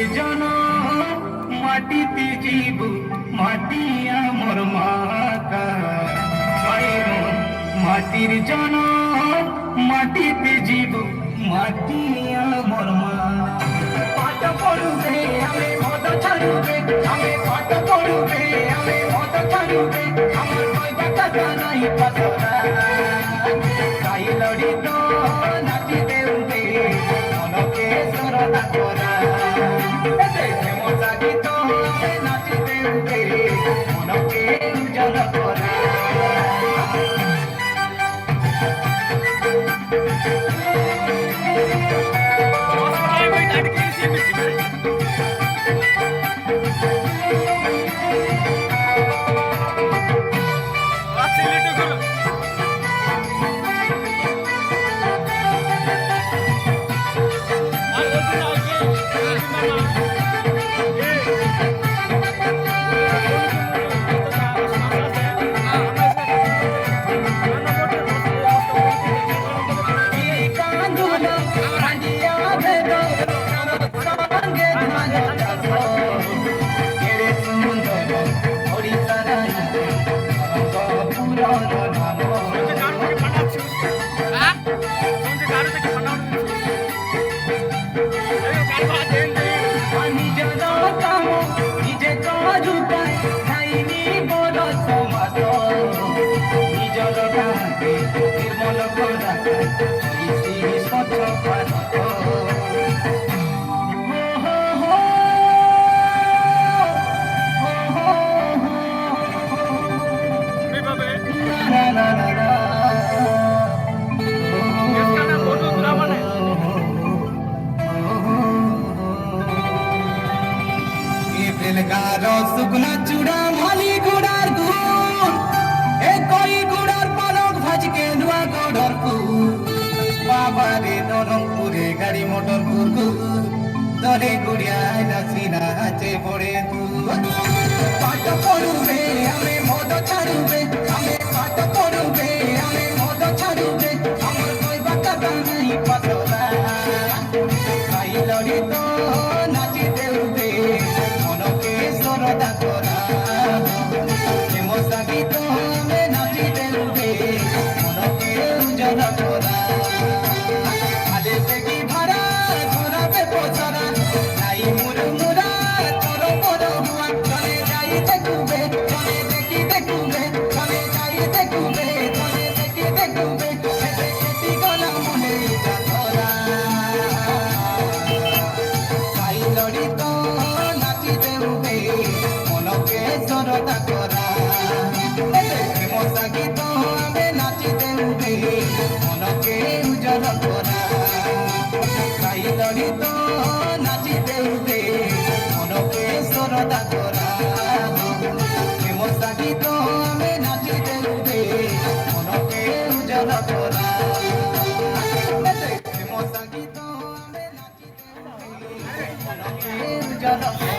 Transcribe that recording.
জন মাটিতে জীব মাটি আমার মাতা মাটির জন মাটিতে জীব মাটি আমার মা পাঠ পড়ুবে আমি মদ ছাড়ুবে আমি পাঠ পড়ুবে আমি মদ ছাড়ুবে আমার কইবা কথা নাই পাতরা তাই লড়িত নাচি দেউবে মনকে সরদা করা দেখে মজা গীত নাচি দেউবে মনকে উজ্জ্বল করা শুকনা চূড়া মালি গুড়ার গুড় এ কই গুড়ার পালক ভাজকে ধোয়া গড়র ফুল বাবারে নরমপুরে গাড়ি মোটর কুকুর দরে গুড়িয়ায় নাচি নাচে পড়ে তুল পাঠ পড়ুবে আমি মদ ছাড়ুবে আমি পাঠ পড়ুবে আমি মদ ছাড়ুবে আমার কইবা কথা নাই পাতলা তাই লড়িত নাচি দেউবে মনকে সরদা করা মজা গীত নাচি দেউবে মনকে উজ্জ্বল করা আদে কি ভাড়া ঘোরাবে পোছরা নাই মুরমুরা তোর বড় হুয়া চলে যাই দেখুবে চলে দেখি দেখুবে চলে যাই দেখুবে চলে দেখি দেখুবে দেখি গলা মনে ধরা তাই লড়িত নাচি দেউবে মনকে সরদা করা মজা গীত আমি নাচি দেউবে মনকে উজ্জ্বল করা তাই লড়িত নাচি দেউবে মনকে সরদা করা মজা গীত আমি নাচি দেউবে মনকে উজ্জ্বল করা মজা গীত আমি নাচি দেউবে মনকে উজ্জ্বল